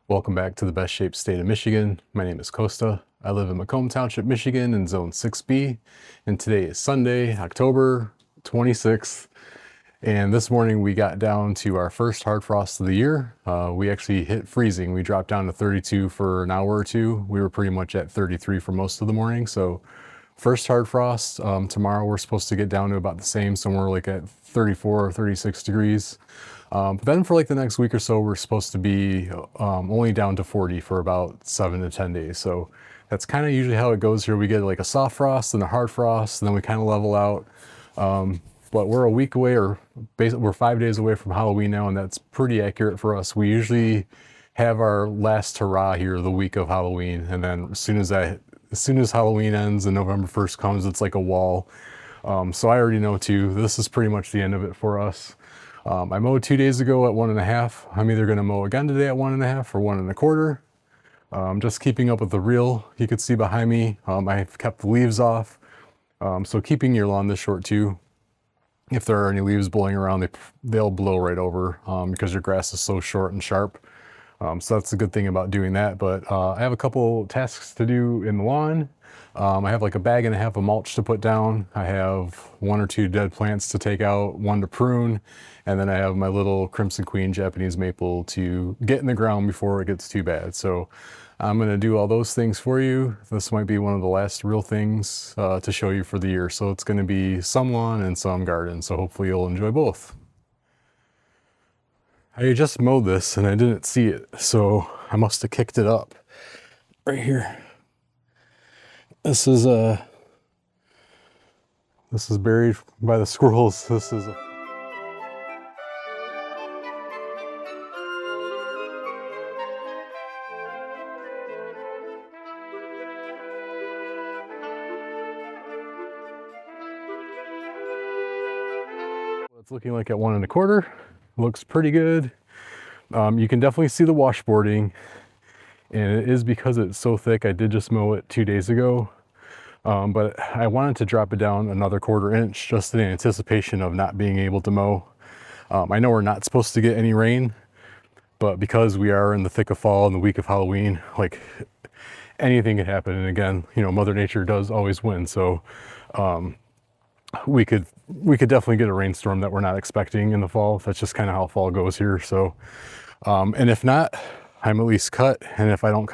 Welcome back to the best shaped state of Michigan. My name is Costa. I live in Macomb Township, Michigan in Zone 6B, and today is Sunday, October 26th. And this morning we got down to our first hard frost of the year. We actually hit freezing. We dropped down to 32 for an hour or two. We were pretty much at 33 for most of the morning. So first hard frost. Tomorrow we're supposed to get down to about the same, somewhere like at 34 or 36 degrees. But then for like the next week or so, we're supposed to be only down to 40 for about 7 to 10 days. So that's kind of usually how it goes here. We get like a soft frost and a hard frost, and then we kind of level out. But we're a week away, or basically we're 5 days away from Halloween now, and that's pretty accurate for us. We usually have our last hurrah here the week of Halloween, and then as soon as Halloween ends and November 1st comes, it's like a wall. So I already know too, this is pretty much the end of it for us. I mowed 2 days ago at 1.5. I'm either going to mow again today at 1.5 or 1.25. Just keeping up with the reel. You can see behind me, I've kept the leaves off. So keeping your lawn this short too. If there are any leaves blowing around, they'll blow right over because your grass is so short and sharp. So that's a good thing about doing that. But I have a couple tasks to do in the lawn. I have like a bag and a half of mulch to put down. I have 1 or 2 dead plants to take out, 1 to prune, and then I have my little Crimson Queen Japanese maple to get in the ground before it gets too bad. So I'm going to do all those things for you. This might be one of the last real things to show you for the year. So it's going to be some lawn and some garden. So hopefully you'll enjoy both. I just mowed this and I didn't see it, so I must have kicked it up right here. This is buried by the squirrels. This is it's looking like at 1.25. Looks pretty good. You can definitely see the washboarding, and it is because it's so thick. I did just mow it 2 days ago, but I wanted to drop it down another 1/4 inch just in anticipation of not being able to mow. I know we're not supposed to get any rain, but because we are in the thick of fall and the week of Halloween, like anything could happen. And again, you know, Mother Nature does always win. So we could definitely get a rainstorm that we're not expecting in the fall. That's just kind of how fall goes here. So and if not, I'm at least cut. And if I don't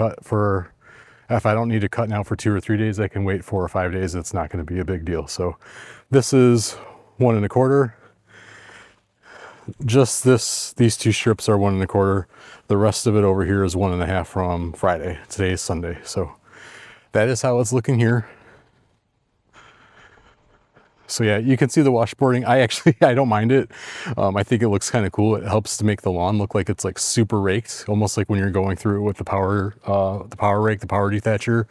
need to cut now for 2 or 3 days, I can wait 4 or 5 days. It's not going to be a big deal. So this is 1.25. Just these 2 strips are 1.25. The rest of it over here is 1.5 from Friday. Today is Sunday. So that is how it's looking here. So yeah, you can see the washboarding. I don't mind it. I think it looks kind of cool. It helps to make the lawn look like it's like super raked, almost like when you're going through it with the power rake, the power dethatcher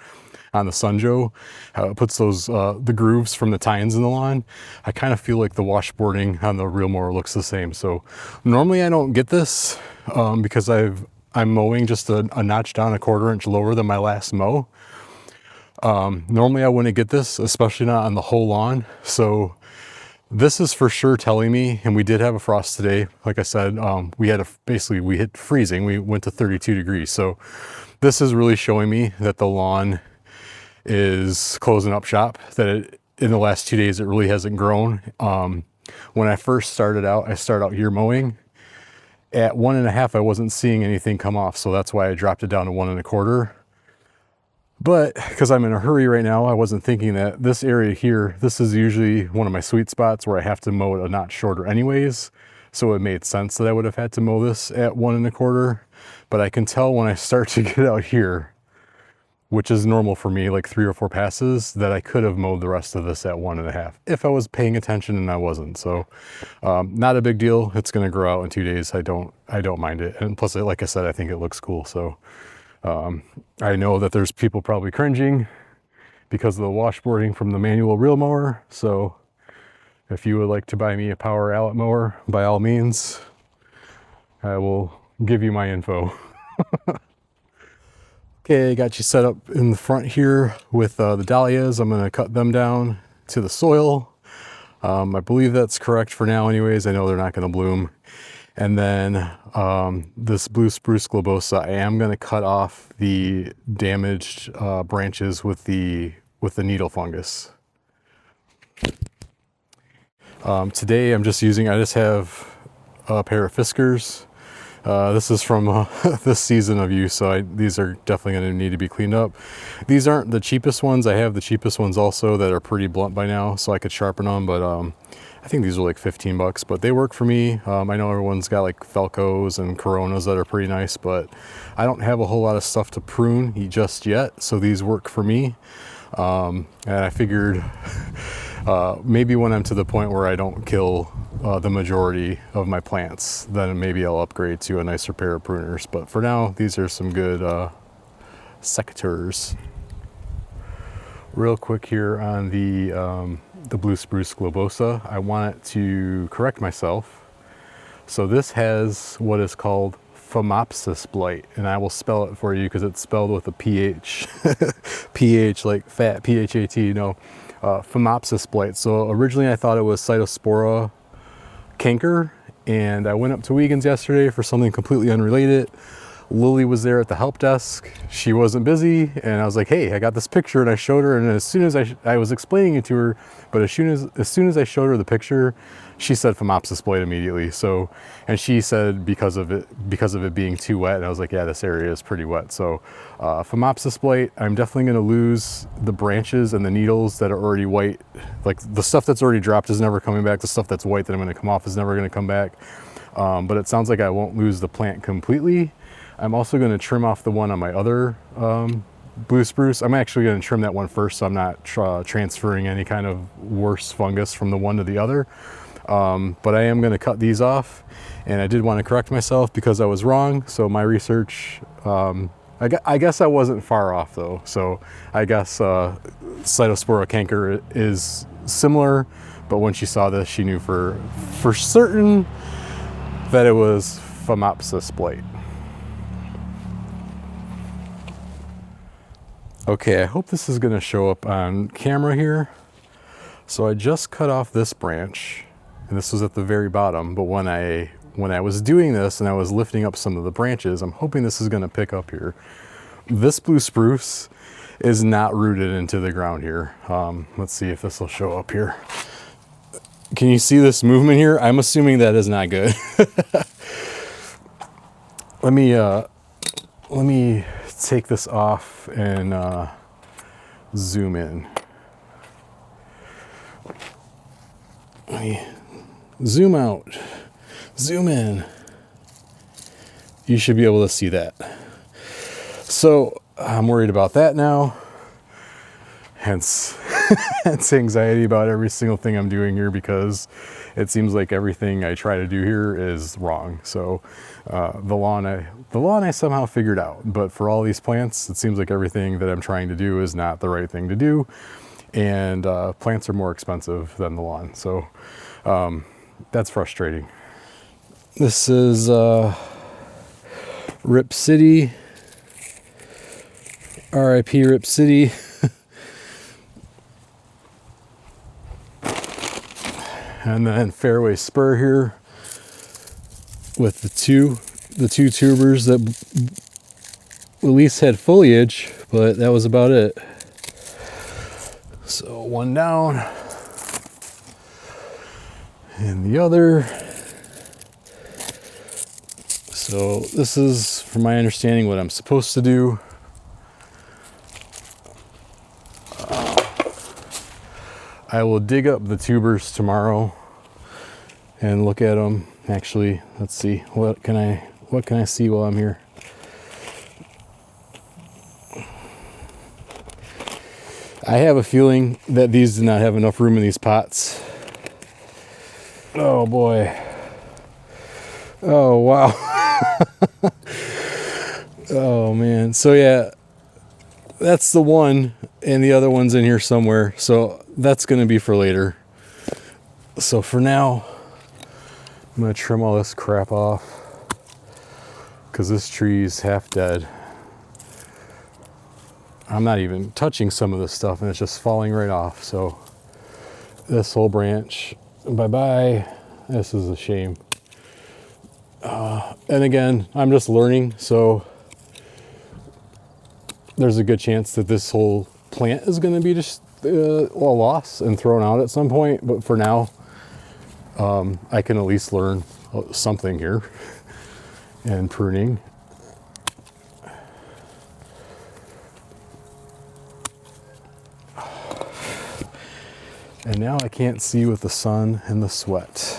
on the Sunjo. How it puts those the grooves from the tines in the lawn. I kind of feel like the washboarding on the real mower looks the same. So normally I don't get this because I'm mowing just a notch down, a 1/4 inch lower than my last mow. Normally I wouldn't get this, especially not on the whole lawn. So this is for sure telling me, and we did have a frost today. Like I said, we hit freezing. We went to 32 degrees. So this is really showing me that the lawn is closing up shop, that in the last 2 days, it really hasn't grown. When I first started out, I started out here mowing. At 1.5, I wasn't seeing anything come off. So that's why I dropped it down to 1.25. But because I'm in a hurry right now, I wasn't thinking that this area here, this is usually one of my sweet spots where I have to mow it a notch shorter anyways. So it made sense that I would have had to mow this at 1.25. But I can tell when I start to get out here, which is normal for me, like 3 or 4 passes, that I could have mowed the rest of this at 1.5 if I was paying attention, and I wasn't. So not a big deal. It's going to grow out in 2 days. I don't mind it. And plus, like I said, I think it looks cool. So I know that there's people probably cringing because of the washboarding from the manual reel mower. So if you would like to buy me a power outlet mower, by all means, I will give you my info. Okay, I got you set up in the front here with the dahlias. I'm going to cut them down to the soil. I believe that's correct for now anyways. I know they're not going to bloom And then this blue spruce globosa, I am going to cut off the damaged branches with the needle fungus. Today I just have a pair of Fiskars. This is from this season of use, so these are definitely going to need to be cleaned up. These aren't the cheapest ones. I have the cheapest ones also that are pretty blunt by now, so I could sharpen them, but I think these are like 15 bucks, but they work for me. I know everyone's got like Felcos and Coronas that are pretty nice, but I don't have a whole lot of stuff to prune just yet, so these work for me. And I figured maybe when I'm to the point where I don't kill the majority of my plants, then maybe I'll upgrade to a nicer pair of pruners. But for now, these are some good secateurs. Real quick here on the blue spruce globosa, I want to correct myself. So this has what is called Phomopsis blight, and I will spell it for you because it's spelled with a PH. PH like fat, PHAT, no. Phomopsis blight. So originally I thought it was Cytospora canker, and I went up to Wiegand's yesterday for something completely unrelated. Lily was there at the help desk. She wasn't busy, and I was like, hey, I got this picture, and I showed her, and as soon as I was explaining it to her, but as soon as I showed her the picture, she said Phomopsis blight immediately. So, and she said because of it being too wet, and I was like, yeah, this area is pretty wet. So Phomopsis blight, I'm definitely going to lose the branches and the needles that are already white. Like the stuff that's already dropped is never coming back. The stuff that's white that I'm going to come off is never going to come back. But it sounds like I won't lose the plant completely. I'm also going to trim off the one on my other blue spruce. I'm actually going to trim that one first, so I'm not transferring any kind of worse fungus from the one to the other. But I am going to cut these off, and I did want to correct myself because I was wrong. So my research, I guess I wasn't far off though. So I guess Cytospora canker is similar, but when she saw this, she knew for certain that it was Phomopsis blight. Okay, I hope this is going to show up on camera here. So I just cut off this branch, and this was at the very bottom, but when I was doing this and I was lifting up some of the branches, I'm hoping this is going to pick up here. This blue spruce is not rooted into the ground here. Let's see if this will show up here. Can you see this movement here? I'm assuming that is not good. Let me take this off and zoom in. Let me zoom out, zoom in. You should be able to see that. So I'm worried about that now. Hence anxiety about every single thing I'm doing here, because it seems like everything I try to do here is wrong. So the lawn I somehow figured out, but for all these plants, it seems like everything that I'm trying to do is not the right thing to do. And plants are more expensive than the lawn. So that's frustrating. This is Rip City, RIP Rip City. And then Fairway Spur here with the two tubers that at least had foliage, but that was about it. So one down, and the other. So this is, from my understanding, what I'm supposed to do. I will dig up the tubers tomorrow and look at them. Actually, let's see, what can I see while I'm here? I have a feeling that these do not have enough room in these pots. Oh boy. Oh wow. Oh man. So yeah, that's the one, and the other one's in here somewhere. So that's going to be for later. So for now, I'm going to trim all this crap off because this tree's half dead. I'm not even touching some of this stuff, and it's just falling right off. So this whole branch, bye-bye. This is a shame. And again, I'm just learning, so there's a good chance that this whole plant is going to be just a loss and thrown out at some point. But for now, I can at least learn something here and pruning. And now I can't see with the sun and the sweat.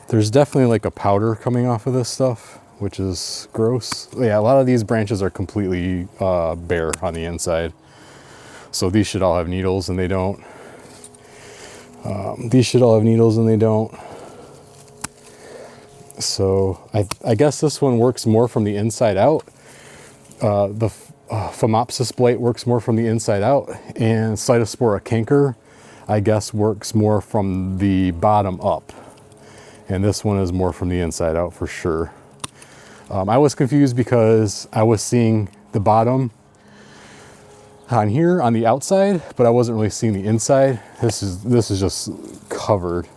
There's definitely like a powder coming off of this stuff, which is gross. Yeah, a lot of these branches are completely bare on the inside. So these should all have needles and they don't. These should all have needles and they don't. So I guess this one works more from the inside out. The Phomopsis blight works more from the inside out, and Cytospora canker, I guess, works more from the bottom up. And this one is more from the inside out for sure. I was confused because I was seeing the bottom on here on the outside, but I wasn't really seeing the inside. This is just covered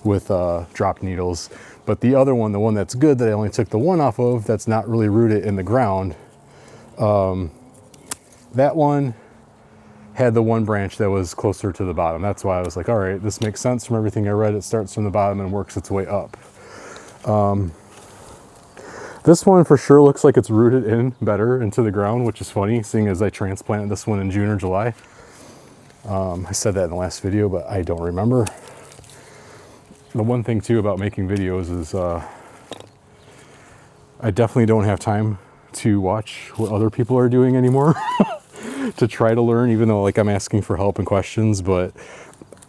with dropped needles. But the other one, the one that's good that I only took the one off of, that's not really rooted in the ground, that one had the one branch that was closer to the bottom. That's why I was like, all right, this makes sense from everything I read. It starts from the bottom and works its way up. This one for sure looks like it's rooted in better into the ground, which is funny, seeing as I transplanted this one in June or July. I said that in the last video, but I don't remember. The one thing too about making videos is I definitely don't have time to watch what other people are doing anymore to try to learn, even though like I'm asking for help and questions, but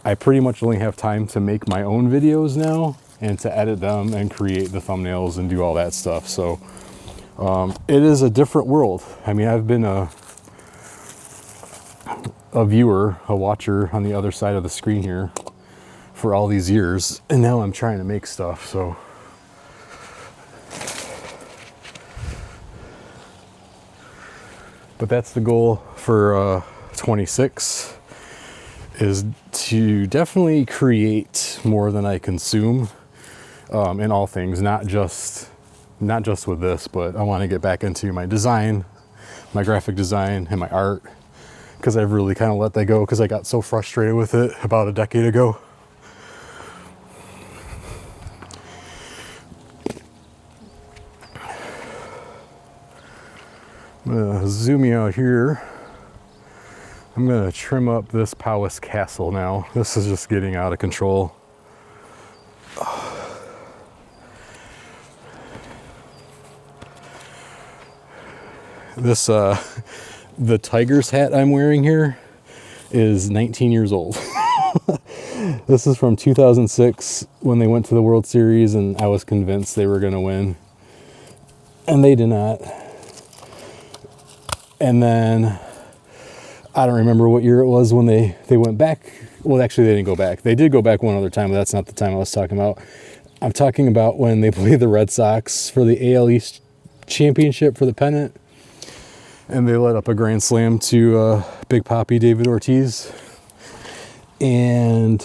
I pretty much only have time to make my own videos now and to edit them and create the thumbnails and do all that stuff. So it is a different world. I mean, I've been a viewer, a watcher on the other side of the screen here for all these years, and now I'm trying to make stuff. So but that's the goal for 26, is to definitely create more than I consume in all things, not just with this, but I want to get back into my design, my graphic design, and my art, because I've really kind of let that go because I got so frustrated with it about a decade ago. I'm gonna zoom you out here. I'm gonna trim up this Powys Castle now. This is just getting out of control. This, the Tigers hat I'm wearing here is 19 years old. This is from 2006 when they went to the World Series and I was convinced they were gonna win. And they did not. And then I don't remember what year it was when they went back. Well, actually they didn't go back. They did go back one other time, but that's not the time I was talking about. I'm talking about when they played the Red Sox for the AL East championship for the pennant. And they let up a grand slam to Big Papi David Ortiz. And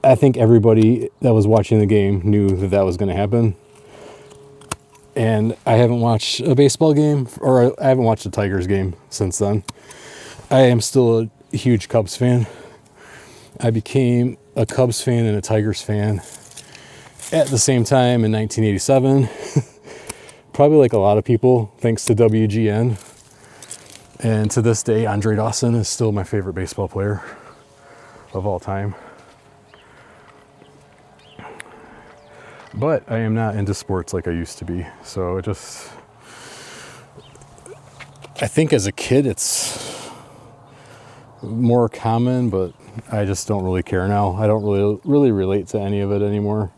I think everybody that was watching the game knew that that was going to happen. And I haven't watched a baseball game, or I haven't watched a Tigers game since then. I am still a huge Cubs fan. I became a Cubs fan and a Tigers fan at the same time in 1987. Probably like a lot of people, thanks to WGN. And to this day, Andre Dawson is still my favorite baseball player of all time. But I am not into sports like I used to be. So it just, I think as a kid it's more common, but I just don't really care now. I don't really relate to any of it anymore.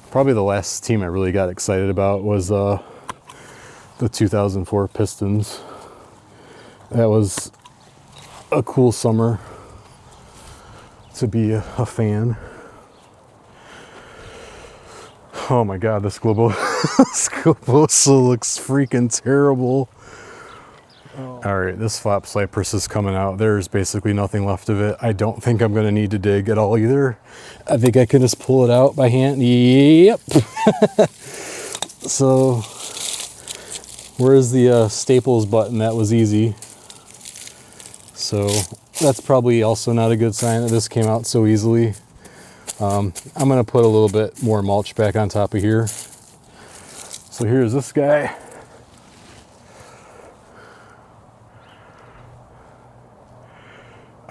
Probably the last team I really got excited about was the 2004 Pistons. That was a cool summer to be a fan. Oh my God, this Globosa looks freaking terrible. Oh. All right, this flap cypress is coming out. There's basically nothing left of it. I don't think I'm gonna need to dig at all either. I think I can just pull it out by hand. Yep. So, where's the staples button? That was easy. So, that's probably also not a good sign that this came out so easily. I'm gonna put a little bit more mulch back on top of here. So here's this guy.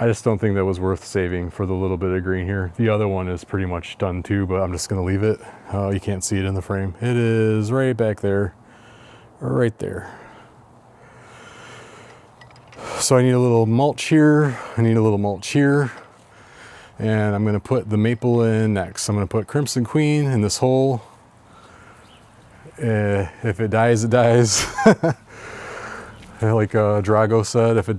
I just don't think that was worth saving for the little bit of green here. The other one is pretty much done too, but I'm just gonna leave it. Oh, you can't see it in the frame. It is right back there, right there. So I need a little mulch here. I need a little mulch here. And I'm gonna put the maple in next. I'm gonna put Crimson Queen in this hole. If it dies, it dies. Like Drago said, if he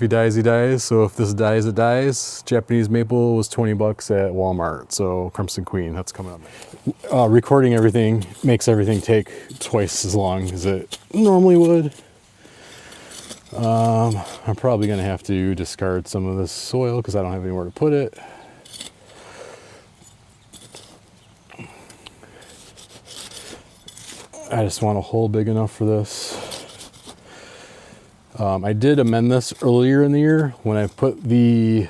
dies, he dies. So if this dies, it dies. Japanese maple was 20 bucks at Walmart. So Crimson Queen, that's coming up. Recording everything makes everything take twice as long as it normally would. I'm probably gonna have to discard some of this soil because I don't have anywhere to put it. I just want a hole big enough for this. I did amend this earlier in the year when I put the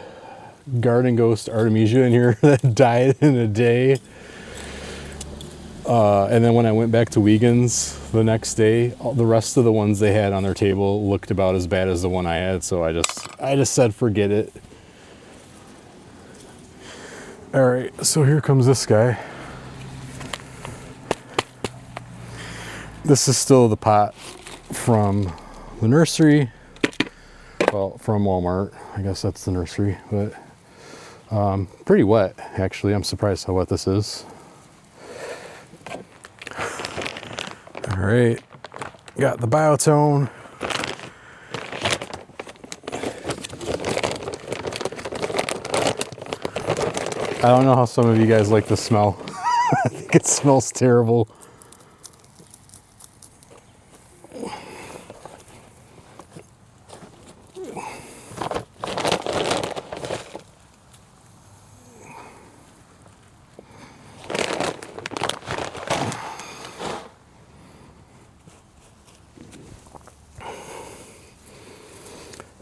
Garden Ghost Artemisia in here that died in a day. And then when I went back to Wiegand's the next day, the rest of the ones they had on their table looked about as bad as the one I had. So I just said, forget it. All right, so here comes this guy. This is still the pot from the nursery. Well, from Walmart. I guess that's the nursery, but pretty wet, actually. I'm surprised how wet this is. All right, got the biotone. I don't know how some of you guys like the smell. I think it smells terrible.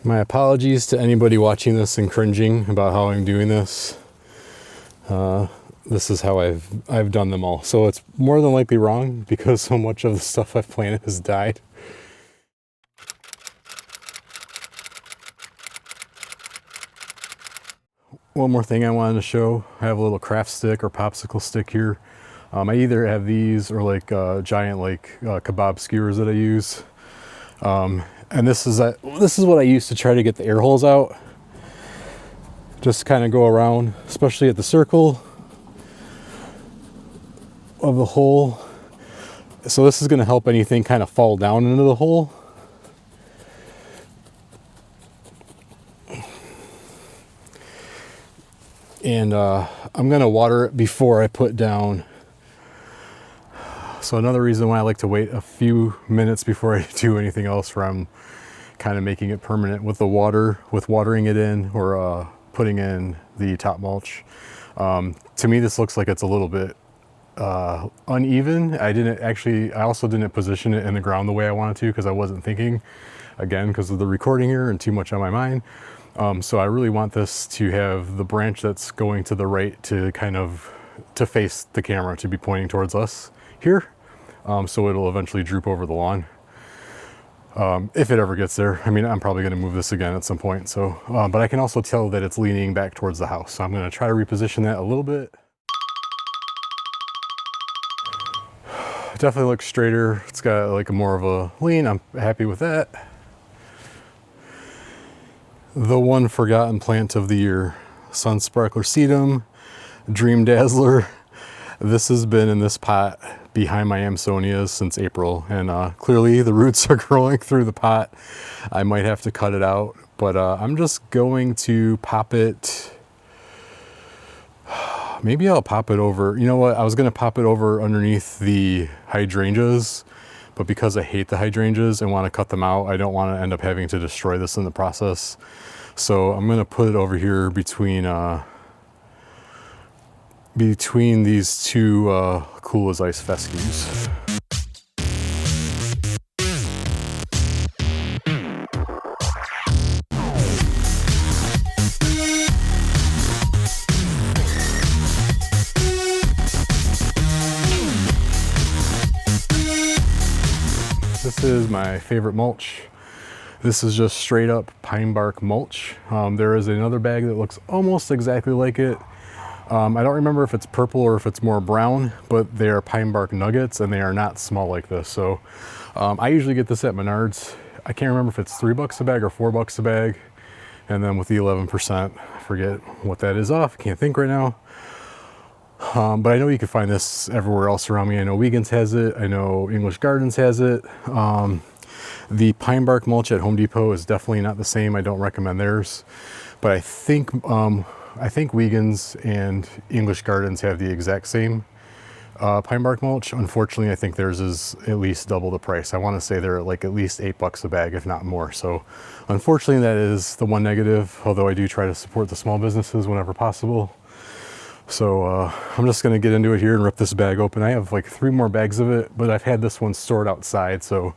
My apologies to anybody watching this and cringing about how I'm doing this. This is how I've done them all. So it's more than likely wrong because so much of the stuff I've planted has died. One more thing I wanted to show. I have a little craft stick or popsicle stick here. I either have these or like giant kebab skewers that I use. And this is what I use to try to get the air holes out. Just kind of go around, especially at the circle of the hole. So this is going to help anything kind of fall down into the hole. And I'm going to water it before I put down. So another reason why I like to wait a few minutes before I do anything else from kind of making it permanent with the water, with watering it in or putting in the top mulch. To me, this looks like it's a little bit uneven. I also didn't position it in the ground the way I wanted to because I wasn't thinking, again, because of the recording here and too much on my mind. So I really want this to have the branch that's going to the right to to face the camera, to be pointing towards us here. So it'll eventually droop over the lawn. If it ever gets there. I mean, I'm probably going to move this again at some point. So, but I can also tell that it's leaning back towards the house. So I'm going to try to reposition that a little bit. It definitely looks straighter. It's got like more of a lean. I'm happy with that. The one forgotten plant of the year, Sun Sparkler Sedum, Dream Dazzler. This has been in this pot behind my Amsonias since April, and clearly the roots are growing through the pot. I might have to cut it out, but I'm just going to pop it. Maybe I'll pop it over. You know what? I was going to pop it over underneath the hydrangeas, but because I hate the hydrangeas and want to cut them out, I don't want to end up having to destroy this in the process. So I'm going to put it over here between these two cool as ice fescues. This is my favorite mulch. This is just straight up pine bark mulch. There is another bag that looks almost exactly like it. I don't remember if it's purple or if it's more brown, but they are pine bark nuggets and they are not small like this. So I usually get this at Menards. I can't remember if it's $3 a bag or $4 a bag. And then with the 11%, I forget what that is off. Can't think right now. But I know you can find this everywhere else around me. I know Wiegand's has it. I know English Gardens has it. The pine bark mulch at Home Depot is definitely not the same. I don't recommend theirs. But I think Wiegand's and English Gardens have the exact same pine bark mulch. Unfortunately, I think theirs is at least double the price. I want to say they're like at least $8 a bag, if not more. So unfortunately, that is the one negative, although I do try to support the small businesses whenever possible. So I'm just going to get into it here and rip this bag open. I have like 3 more bags of it, but I've had this one stored outside, so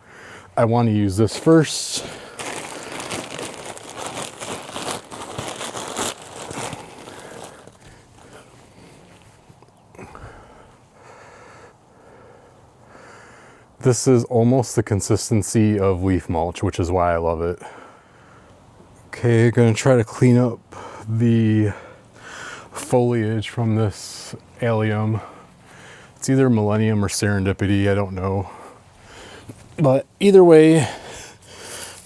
I want to use this first. This is almost the consistency of leaf mulch, which is why I love it. Okay, going to try to clean up the foliage from this allium. It's either Millennium or Serendipity, I don't know. But either way,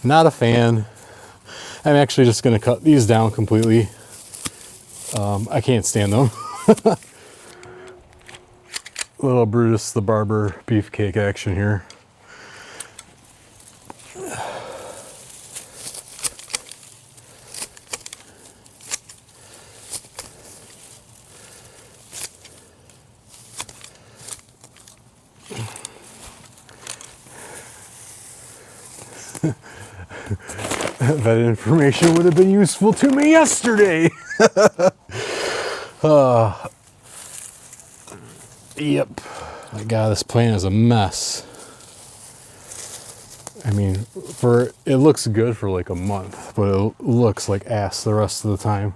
not a fan. I'm actually just going to cut these down completely. I can't stand them. Little Brutus the Barber beefcake action here. That information would have been useful to me yesterday. Yep. My God, this plant is a mess. I mean, it looks good for like a month, but it looks like ass the rest of the time.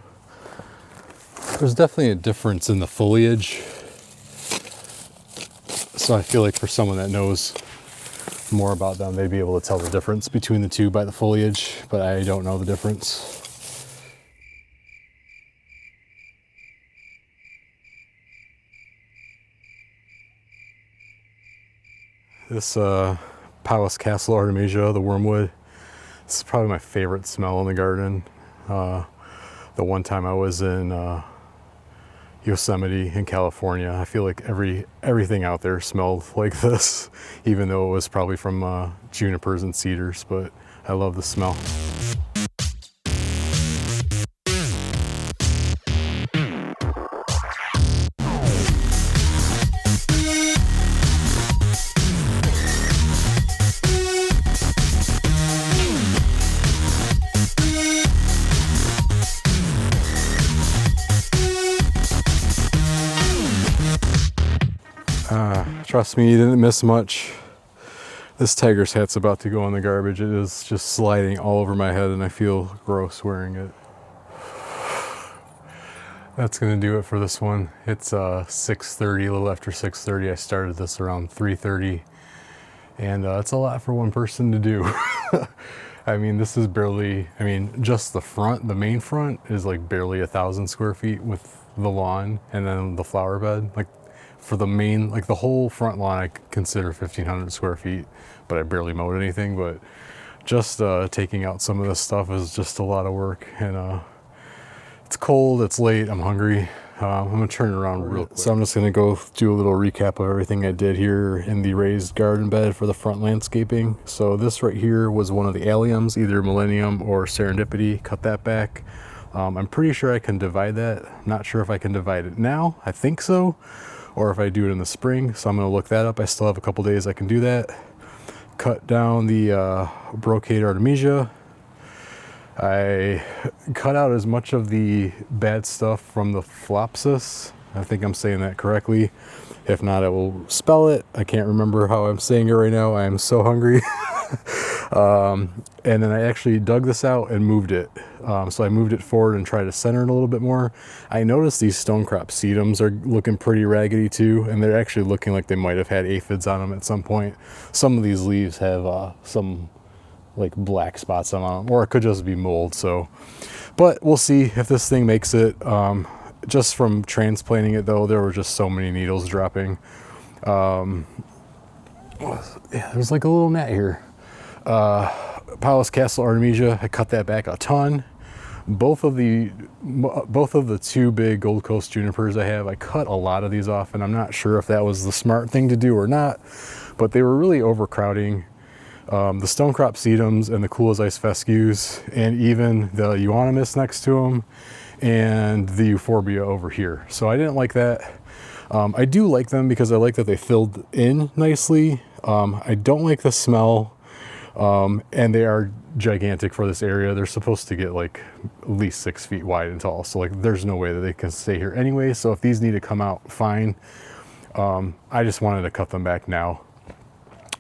There's definitely a difference in the foliage. So I feel like for someone that knows more about them, they'd be able to tell the difference between the two by the foliage, but I don't know the difference. This Palace Castle Artemisia, the wormwood, this is probably my favorite smell in the garden. The one time I was in Yosemite in California, I feel like everything out there smelled like this, even though it was probably from junipers and cedars, but I love the smell. Trust me, you didn't miss much. This tiger's hat's about to go in the garbage. It is just sliding all over my head and I feel gross wearing it. That's gonna do it for this one. It's 6:30, a little after 6:30. I started this around 3:30 and it's a lot for one person to do. I mean, this is barely, just the front, the main front is like barely 1,000 square feet with the lawn and then the flower bed. Like for the main, like the whole front lawn, I consider 1,500 square feet, but I barely mowed anything. But just taking out some of this stuff is just a lot of work. And it's cold, it's late, I'm hungry. I'm gonna turn it around real quick. So I'm just gonna go do a little recap of everything I did here in the raised garden bed for the front landscaping. So this right here was one of the alliums, either Millennium or Serendipity. Cut that back. I'm pretty sure I can divide that. Not sure if I can divide it now. I think so. Or if I do it in the spring. So I'm gonna look that up. I still have a couple days I can do that. cut down the brocade artemisia. I cut out as much of the bad stuff from the Flopsis. I think I'm saying that correctly. If not, I will spell it. I can't remember how I'm saying it right now. I am so hungry. And then I actually dug this out and moved it. So I moved it forward and tried to center it a little bit more. I noticed these stonecrop sedums are looking pretty raggedy too, and they're actually looking like they might have had aphids on them at some point. Some of these leaves have some like black spots on them, or it could just be mold. So, but we'll see if this thing makes it. Just from transplanting it though, there were just so many needles dropping. Yeah, there's like a little gnat here. Palace Castle Artemisia, I cut that back a ton. Both of the two big Gold Coast junipers I have, I cut a lot of these off, and I'm not sure if that was the smart thing to do or not, but they were really overcrowding. The stonecrop sedums and the cool as ice fescues, and even the euonymus next to them, and the euphorbia over here. So I didn't like that. I do like them because I like that they filled in nicely. I don't like the smell, and they are gigantic for this area. They're supposed to get like at least 6 feet wide and tall. So like there's no way that they can stay here anyway. So if these need to come out, fine. I just wanted to cut them back now.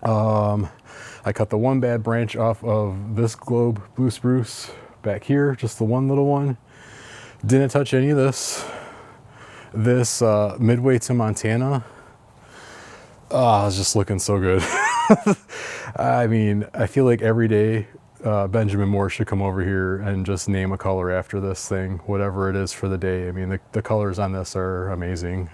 I cut the one bad branch off of this globe blue spruce back here, just the one little one. Didn't touch any of this. This midway to Montana, it's just looking so good. I mean, I feel like every day Benjamin Moore should come over here and just name a color after this thing, whatever it is for the day. I mean, the colors on this are amazing.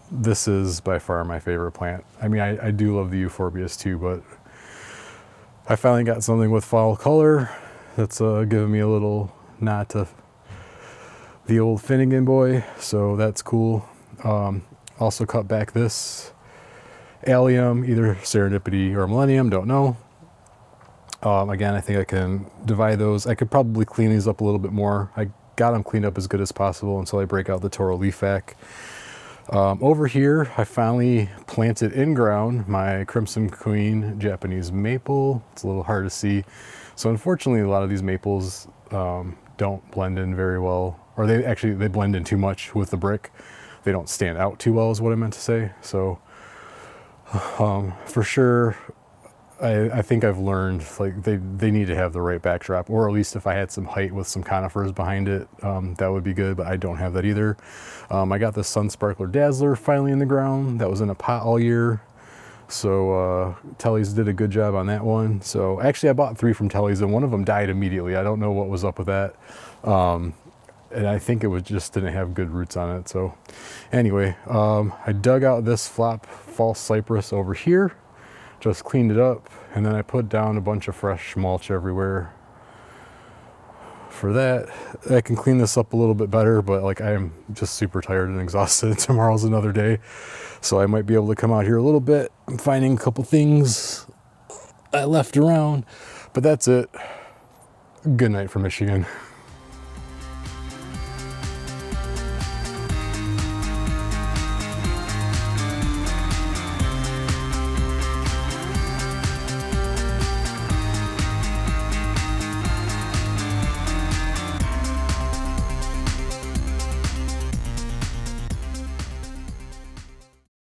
This is by far my favorite plant. I mean, I do love the euphorbias too, but I finally got something with fall color that's giving me a little nod to the old Finnegan boy, so that's cool. Also cut back this allium, either Serendipity or Millennium, don't know. Again, I think I can divide those. I could probably clean these up a little bit more. I got them cleaned up as good as possible until I break out the Toro leaf vac. Over here, I finally planted in ground my Crimson Queen Japanese maple. It's a little hard to see. So unfortunately, a lot of these maples don't blend in very well, or they blend in too much with the brick. They don't stand out too well is what I meant to say. So for sure, I think I've learned like they need to have the right backdrop, or at least if I had some height with some conifers behind it, that would be good, but I don't have that either. I got the Sun Sparkler Dazzler finally in the ground. That was in a pot all year. So Telly's did a good job on that one. So actually I bought 3 from Telly's and one of them died immediately. I don't know what was up with that. And I think it was just didn't have good roots on it. So anyway, I dug out this flop false cypress over here, just cleaned it up, and then I put down a bunch of fresh mulch everywhere. For that, I can clean this up a little bit better, but like I am just super tired and exhausted. Tomorrow's another day, so I might be able to come out here a little bit. I'm finding a couple things I left around, but that's it. Good night from Michigan.